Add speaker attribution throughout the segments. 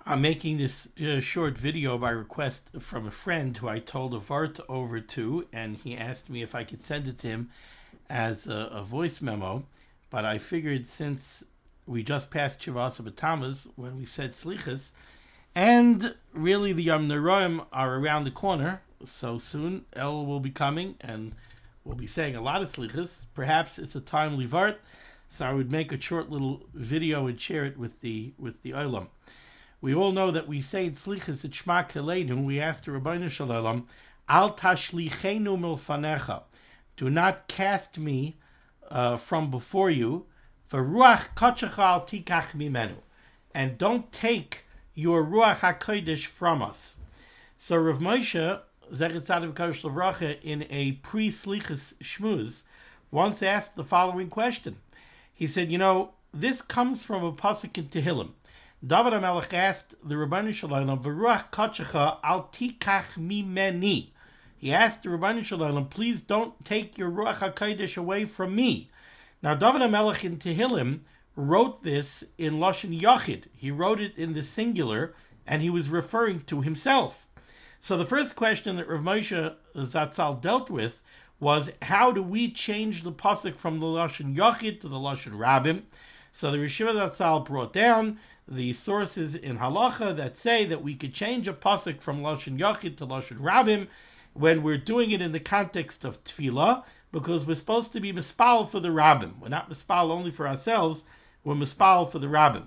Speaker 1: I'm making this short video by request from a friend who I told a vart over to, and he asked me if I could send it to him as a voice memo. But I figured since we just passed Shivas B'Tammuz when we said Slichas, and really the Yom Neroim are around the corner so soon, El will be coming and we'll be saying a lot of Slichas. Perhaps it's a timely vart, so I would make a short little video and share it with the Olam. We all know that we say in Slichas at Shema Keleinu, we ask the Rabbeinu Shalom, Al tashlichenu milfanecha, do not cast me from before you, Ruach HaKodesh al tikach mimenu, and don't take your Ruach HaKodesh from us. So Rav Moshe, ztvkl Rav, in a pre-Slichas Shmuz, once asked the following question. He said, this comes from a pasuk in Tehillim. David HaMelech asked the Rabbeinu Shalom, V'ruach HaKodesh al tikach mimeni. He asked the Rabbeinu Shalom, please don't take your Ruach HaKodesh away from me. Now, David HaMelech in Tehillim wrote this in Lashon Yachid. He wrote it in the singular, and he was referring to himself. So the first question that Rav Moshe Zatzal dealt with was, how do we change the pasuk from the Lashon Yachid to the Lashon Rabbim? So the Rishiva Zatzal brought down the sources in halacha that say that we could change a pasuk from Lashon Yachid to Lashon Rabbim when we're doing it in the context of tefillah, because we're supposed to be mispal for the Rabbim. We're not mispal only for ourselves, we're mispal for the Rabbim.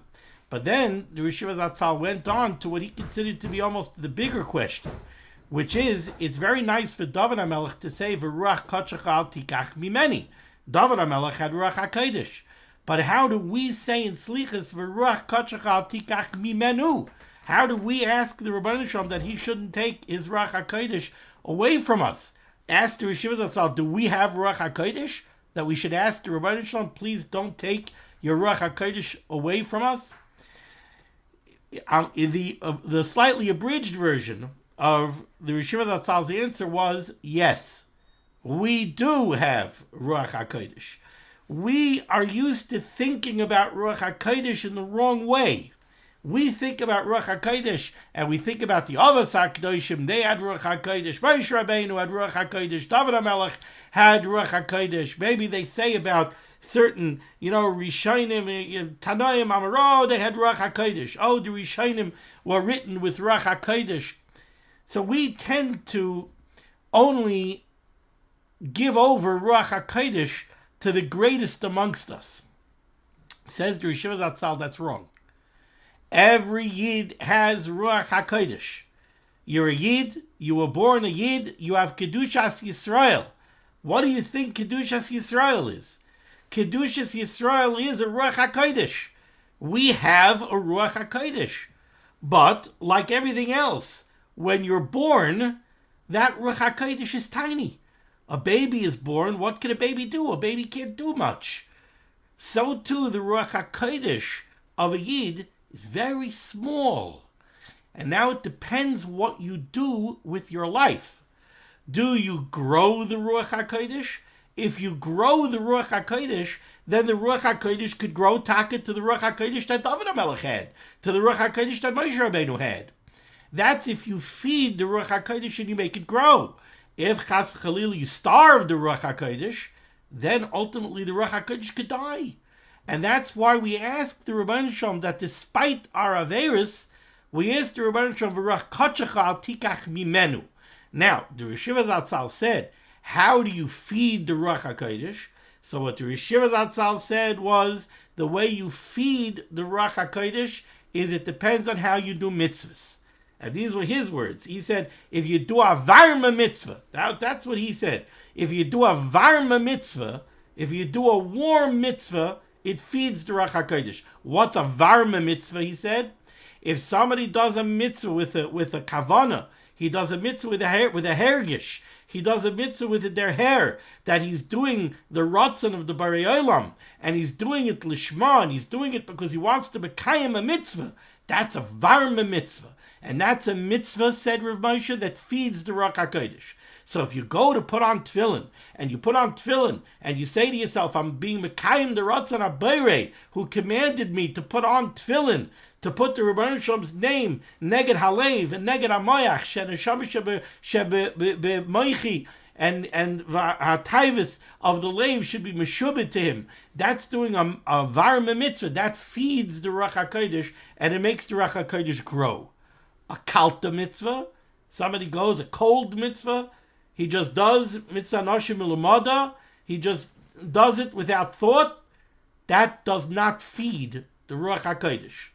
Speaker 1: But then the Rishiva Zatzal went on to what he considered to be almost the bigger question, which is, it's very nice for David HaMelech to say, V'ruach HaKodesh al tikach mimeni. David HaMelech had Ruach HaKodesh. But how do we say in Slichas, V'ruach HaKodesh al tikach mimenu? How do we ask the Rabbeinu Shalom that he shouldn't take his Ruach HaKodesh away from us? Ask the Rishiva Zatzal, do we have Ruach HaKodesh? That we should ask the Rabbeinu Shalom, please don't take your Ruach HaKodesh away from us? In the slightly abridged version of the Rishiva Zatzal's answer was, yes, we do have Ruach HaKodesh. We are used to thinking about Ruach HaKodesh in the wrong way. We think about Ruach HaKodesh, and we think about the Avos HaKadoshim. They had Ruach HaKodesh. Moshe Rabbeinu had Ruach HaKodesh. David HaMelech had Ruach HaKodesh. Maybe they say about certain, Rishonim, Tanoim, Amaro, they had Ruach HaKodesh. Oh, the Rishonim were written with Ruach HaKodesh. So we tend to only give over Ruach HaKodesh to the greatest amongst us. Says the Rishiva Zatzal, that's wrong. Every Yid has Ruach HaKodesh. You're a Yid, you were born a Yid, you have Kedushas Yisrael. What do you think Kedushas Yisrael is? Kedushas Yisrael is a Ruach HaKodesh. We have a Ruach HaKodesh. But, like everything else, when you're born, that Ruach HaKodesh is tiny. A baby is born, what can a baby do? A baby can't do much. So too, the Ruach HaKodesh of a Yid is very small. And now it depends what you do with your life. Do you grow the Ruach HaKodesh? If you grow the Ruach HaKodesh, then the Ruach HaKodesh could grow taka to the Ruach HaKodesh that David HaMelech had, to the Ruach HaKodesh that Moshe Rabbeinu had. That's if you feed the Ruach HaKodesh and you make it grow. If Chas v'Chalil you starve the Ruach HaKodesh, then ultimately the Ruach HaKodesh could die. And that's why we ask the Rabbeinu Shalom that despite our Averis, we ask the Rabbeinu Shalom, V'ruach HaKodesh al tikach mimenu. Now, the Rishiva Zatzal said, how do you feed the Ruach HaKodesh? So what the Rishiva Zatzal said was, the way you feed the Ruach HaKodesh is it depends on how you do mitzvahs. And these were his words. He said, if you do a varma mitzvah, that's what he said. If you do a varma mitzvah, if you do a warm mitzvah, it feeds the Ruach HaKodesh. What's a varma mitzvah, he said? If somebody does a mitzvah with a kavana, he does a mitzvah with a hergish, he does a mitzvah with their hair, that he's doing the ratzon of the Barei Olam, and he's doing it lishma, and he's doing it because he wants to mekayim a mitzvah. That's a varma mitzvah. And that's a mitzvah, said Rav Moshe, that feeds the Ruach HaKodesh. So if you go to put on tefillin, and you put on tefillin, and you say to yourself, I'm being mekayim the ratzon HaBorei, who commanded me to put on tefillin, to put the Rebbeinu Shalom's name neged halev and neged hamoyach sheneshama shebemoichi, and ha'tayvis of the lev should be meshubed to him. That's doing a varma mitzvah. That feeds the Ruach HaKodesh, and it makes the Ruach HaKodesh grow. A kalta mitzvah, somebody goes, a cold mitzvah, he just does mitzvah noshim l'mada, he just does it without thought, that does not feed the Ruach HaKodesh.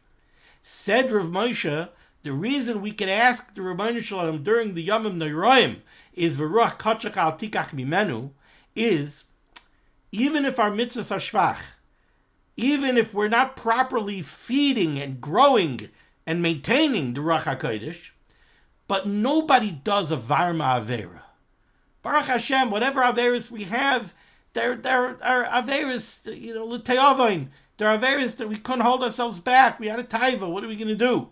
Speaker 1: Said Rav Moshe, the reason we can ask the Rebbeinu Shalom during the Yomim Noraim is v'ruach kachach al tikach mimenu, is even if our mitzvahs are shvach, even if we're not properly feeding and growing and maintaining the Ruach HaKodesh, but nobody does a varma avera. Baruch Hashem, whatever averas we have, they're averas, l'te'avoin. There are averas that we couldn't hold ourselves back. We had a taiva. What are we going to do?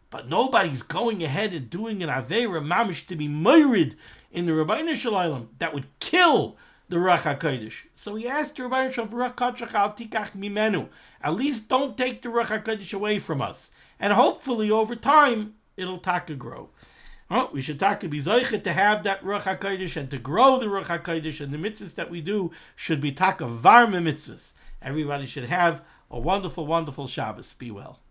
Speaker 1: But nobody's going ahead and doing an avera mamish to be moirid in the Rebbeinu Shalom that would kill the Ruach HaKodesh. So he asked the Rebbeinu Shalom, Ruach kachach al tikach mimenu. At least don't take the Ruach HaKodesh away from us. And hopefully over time, it'll taka grow. We should taka be zoichet to have that Ruach HaKodesh and to grow the Ruach HaKodesh, and the mitzvahs that we do should be taka varma mitzvahs. Everybody should have a wonderful, wonderful Shabbos. Be well.